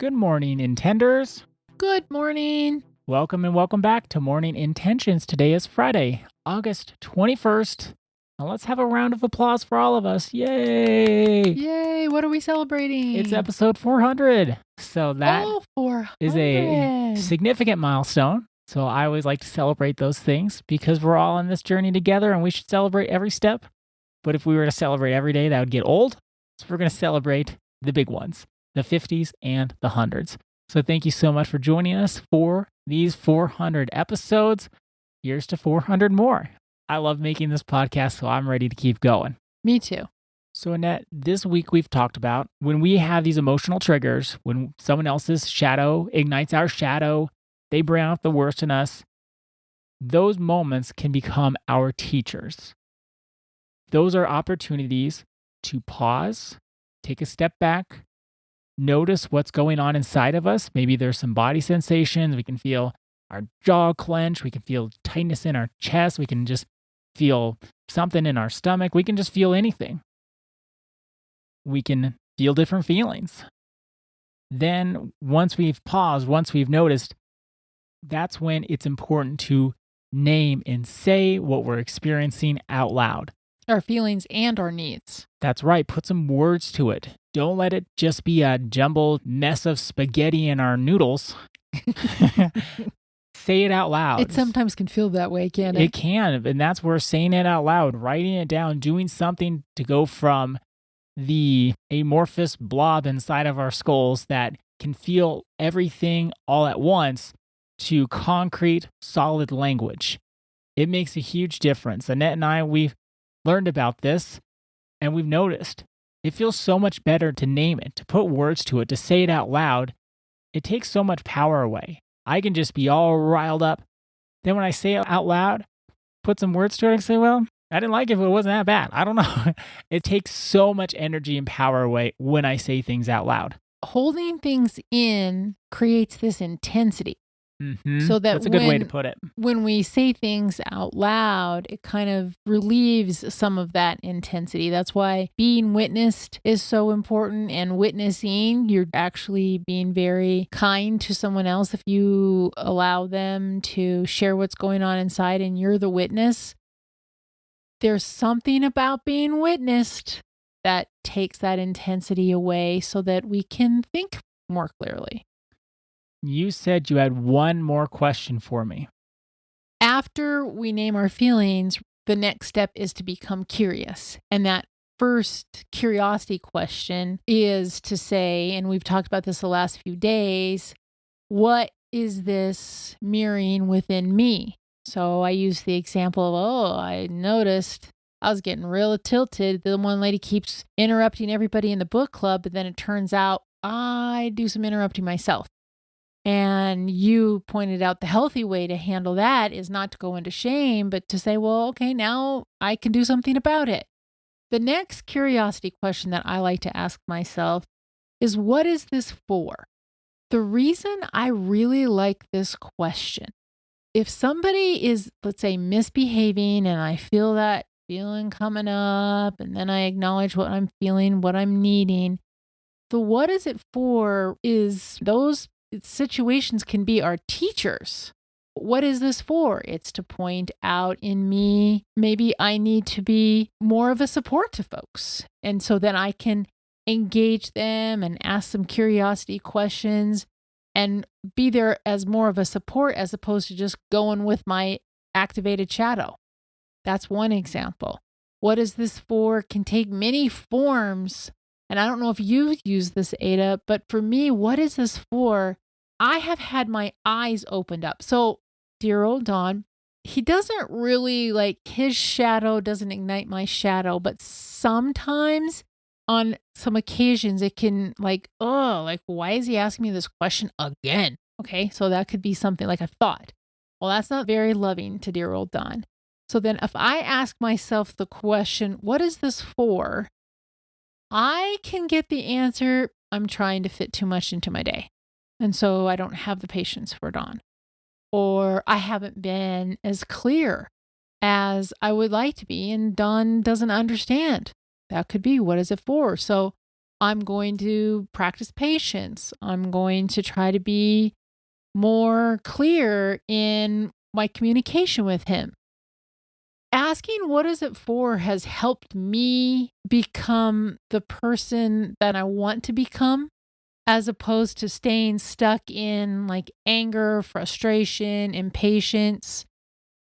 Good morning, Intenders. Good morning. Welcome and welcome back to Morning Intentions. Today is Friday, August 21st. Now let's have a round of applause for all of us. Yay! Yay, what are we celebrating? It's episode 400. So that is a 400. significant milestone. So I always like to celebrate those things because we're all on this journey together and we should celebrate every step. But if we were to celebrate every day, that would get old. So we're going to celebrate the big ones, the 50s and the 100s. So thank you so much for joining us for these 400 episodes. Here's to 400 more. I love making this podcast, so I'm ready to keep going. Me too. So Annette, this week we've talked about when we have these emotional triggers, when someone else's shadow ignites our shadow, they bring out the worst in us. Those moments can become our teachers. Those are opportunities to pause, take a step back, notice what's going on inside of us. Maybe there's some body sensations. We can feel our jaw clench. We can feel tightness in our chest. We can just feel something in our stomach. We can just feel anything. We can feel different feelings. Then once we've paused, once we've noticed, that's when it's important to name and say what we're experiencing out loud. Our feelings and our needs. That's right. Put some words to it. Don't let it just be a jumbled mess of spaghetti in our noodles. Say it out loud. It sometimes can feel that way, can't it? It can. And that's where saying it out loud, writing it down, doing something to go from the amorphous blob inside of our skulls that can feel everything all at once to concrete, solid language. It makes a huge difference. Annette and I, we've learned about this and we've noticed it feels so much better to name it, to put words to it, to say it out loud. It takes so much power away. I can just be all riled up. Then when I say it out loud, put some words to it, I can say, well, I didn't like it, but it wasn't that bad. I don't know. It takes so much energy and power away when I say things out loud. Holding things in creates this intensity. So that's a good way to put it. When we say things out loud, it kind of relieves some of that intensity. That's why being witnessed is so important, and witnessing, you're actually being very kind to someone else if you allow them to share what's going on inside and you're the witness. There's something about being witnessed that takes that intensity away so that we can think more clearly. You said you had one more question for me. After we name our feelings, the next step is to become curious. And that first curiosity question is to say, and we've talked about this the last few days, what is this mirroring within me? So I use the example of, I noticed I was getting real tilted. The one lady keeps interrupting everybody in the book club, but then it turns out I do some interrupting myself. And you pointed out the healthy way to handle that is not to go into shame, but to say, well, okay, now I can do something about it. The next curiosity question that I like to ask myself is, what is this for? The reason I really like this question, if somebody is, let's say, misbehaving and I feel that feeling coming up and then I acknowledge what I'm feeling, what I'm needing, the what is it for is those situations can be our teachers. What is this for? It's to point out in me, maybe I need to be more of a support to folks. And so then I can engage them and ask some curiosity questions and be there as more of a support as opposed to just going with my activated shadow. That's one example. What is this for can take many forms. And I don't know if you've used this, Ada, but for me, what is this for? I have had my eyes opened up. So, dear old Don, he doesn't really his shadow doesn't ignite my shadow, but sometimes on some occasions it can why is he asking me this question again? Okay, so that could be something like a thought. Well, that's not very loving to dear old Don. So then if I ask myself the question, what is this for? I can get the answer, I'm trying to fit too much into my day. And so I don't have the patience for Don. Or I haven't been as clear as I would like to be, and Don doesn't understand. That could be, what is it for? So I'm going to practice patience. I'm going to try to be more clear in my communication with him. Asking what is it for has helped me become the person that I want to become, as opposed to staying stuck in like anger, frustration, impatience.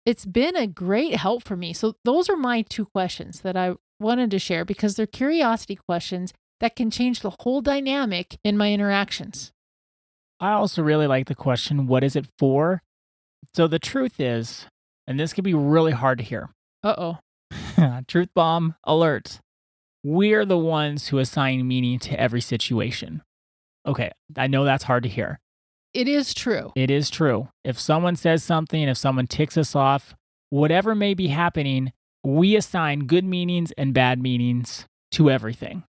It's been a great help for me. So, those are my two questions that I wanted to share because they're curiosity questions that can change the whole dynamic in my interactions. I also really like the question, what is it for? So the truth is, and this can be really hard to hear. Uh oh. Truth bomb alert. We're the ones who assign meaning to every situation. Okay, I know that's hard to hear. It is true. It is true. If someone says something, if someone ticks us off, whatever may be happening, we assign good meanings and bad meanings to everything.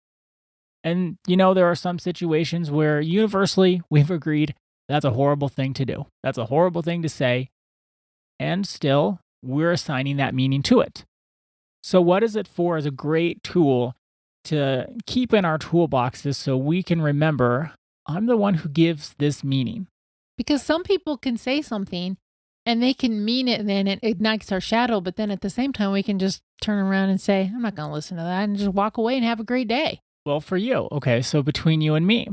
And, there are some situations where universally we've agreed that's a horrible thing to do. That's a horrible thing to say. And still, we're assigning that meaning to it. So, what is it for is a great tool to keep in our toolboxes so we can remember I'm the one who gives this meaning. Because some people can say something and they can mean it and then it ignites our shadow. But then at the same time, we can just turn around and say, I'm not going to listen to that and just walk away and have a great day. Well, for you, okay, so between you and me,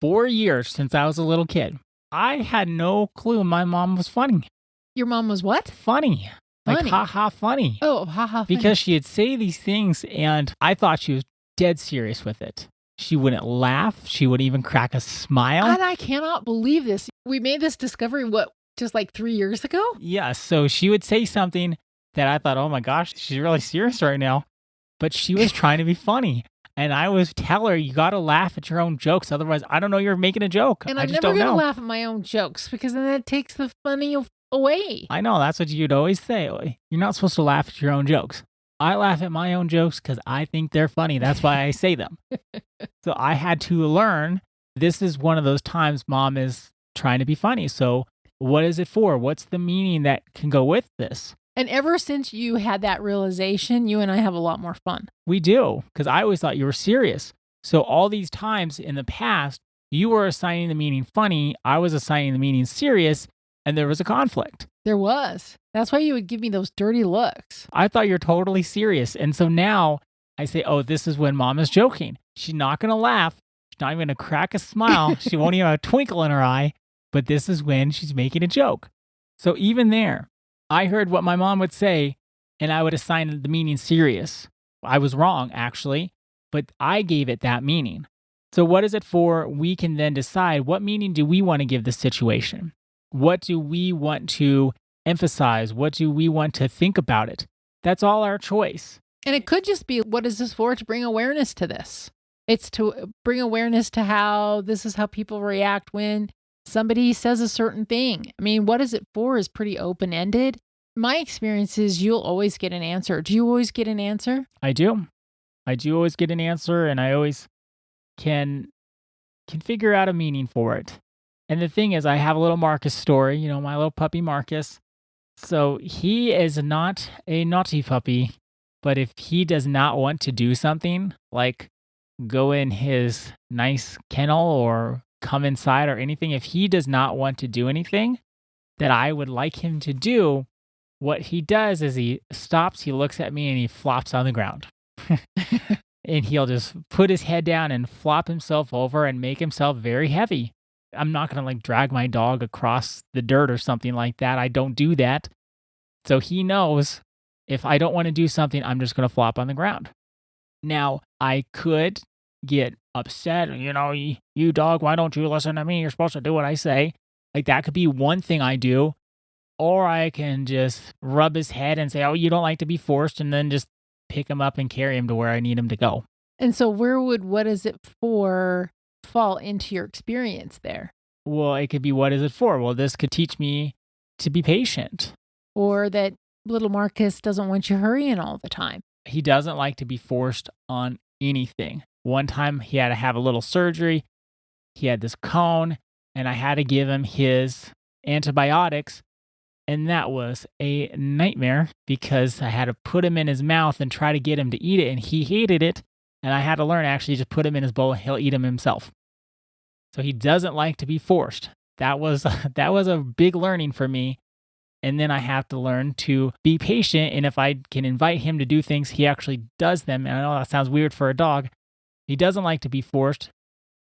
4 years since I was a little kid, I had no clue my mom was funny. Your mom was what? Funny. Like, ha funny. Oh, ha funny. Because she'd say these things and I thought she was dead serious with it. She wouldn't laugh. She wouldn't even crack a smile. And I cannot believe this. We made this discovery, just like 3 years ago? Yeah, so she would say something that I thought, oh my gosh, she's really serious right now. But she was trying to be funny. And I would tell her, you got to laugh at your own jokes. Otherwise, I don't know you're making a joke. And I I'm just never don't going know. to laugh at my own jokes because then that takes the funny away. I know. That's what you'd always say. You're not supposed to laugh at your own jokes. I laugh at my own jokes because I think they're funny. That's why I say them. So I had to learn this is one of those times mom is trying to be funny. So what is it for? What's the meaning that can go with this? And ever since you had that realization, you and I have a lot more fun. We do, because I always thought you were serious. So all these times in the past, you were assigning the meaning funny, I was assigning the meaning serious, and there was a conflict. There was. That's why you would give me those dirty looks. I thought you're totally serious. And so now I say, oh, this is when mom is joking. She's not going to laugh. She's not even going to crack a smile. She won't even have a twinkle in her eye. But this is when she's making a joke. So even there, I heard what my mom would say, and I would assign the meaning serious. I was wrong, actually, but I gave it that meaning. So what is it for? We can then decide what meaning do we want to give the situation? What do we want to emphasize? What do we want to think about it? That's all our choice. And it could just be, what is this for? To bring awareness to this. It's to bring awareness to how this is how people react when somebody says a certain thing. I mean, what is it for is pretty open-ended. My experience is you'll always get an answer. Do you always get an answer? I do. I do always get an answer, and I always can figure out a meaning for it. And the thing is, I have a little Marcus story, my little puppy Marcus. So he is not a naughty puppy, but if he does not want to do something, like go in his nice kennel or come inside or anything, if he does not want to do anything that I would like him to do, what he does is he stops, he looks at me, and he flops on the ground. And he'll just put his head down and flop himself over and make himself very heavy. I'm not going to drag my dog across the dirt or something like that. I don't do that. So he knows if I don't want to do something, I'm just going to flop on the ground. Now, I could get upset, you dog, why don't you listen to me? You're supposed to do what I say. That could be one thing I do. Or I can just rub his head and say, oh, you don't like to be forced, and then just pick him up and carry him to where I need him to go. And so where would what is it for fall into your experience there? Well, it could be what is it for? Well, this could teach me to be patient. Or that little Marcus doesn't want you hurrying all the time. He doesn't like to be forced on anything. One time he had to have a little surgery. He had this cone, and I had to give him his antibiotics. And that was a nightmare because I had to put him in his mouth and try to get him to eat it, and he hated it. And I had to learn actually just put him in his bowl. He'll eat him himself. So he doesn't like to be forced. That was that was a big learning for me. And then I have to learn to be patient. And if I can invite him to do things, he actually does them. And I know that sounds weird for a dog. He doesn't like to be forced.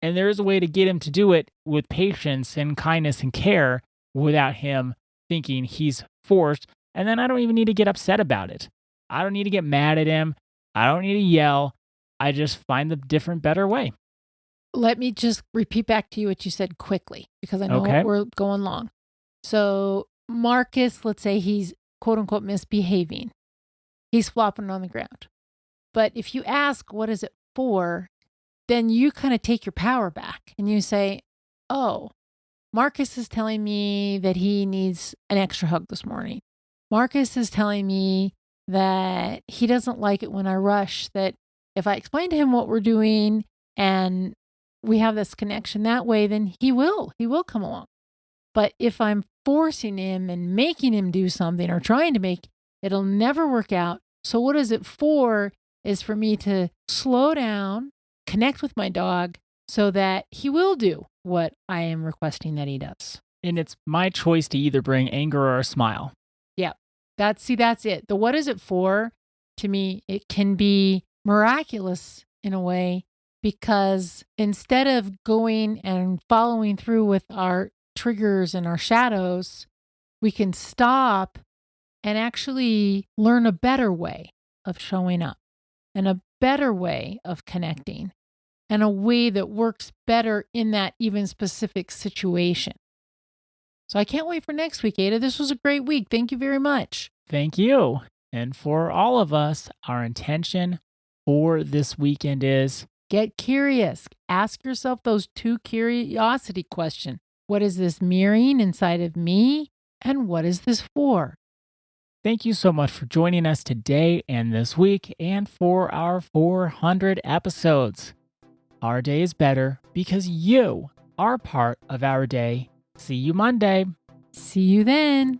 And there is a way to get him to do it with patience and kindness and care without him thinking he's forced. And then I don't even need to get upset about it. I don't need to get mad at him. I don't need to yell. I just find the different, better way. Let me just repeat back to you what you said quickly, because I know Okay. we're going long. So Marcus, let's say he's quote unquote misbehaving. He's flopping on the ground. But if you ask, what is it for? Then you kind of take your power back and you say, oh, Marcus is telling me that he needs an extra hug this morning. Marcus is telling me that he doesn't like it when I rush, that if I explain to him what we're doing and we have this connection that way, then he will come along. But if I'm forcing him and making him do something or trying to make, it'll never work out. So what is it for is for me to slow down, connect with my dog so that he will do what I am requesting that he does. And it's my choice to either bring anger or a smile. Yeah. That's it. The what is it for, to me, it can be miraculous in a way, because instead of going and following through with our triggers and our shadows, we can stop and actually learn a better way of showing up and a better way of connecting and a way that works better in that even specific situation. So I can't wait for next week, Ada. This was a great week. Thank you very much. Thank you. And for all of us, our intention for this weekend is Get curious. Ask yourself those 2 curiosity questions. What is this mirroring inside of me? And what is this for? thank you so much for joining us today and this week and for our 400 episodes. Our day is better because you are part of our day. See you Monday. See you then.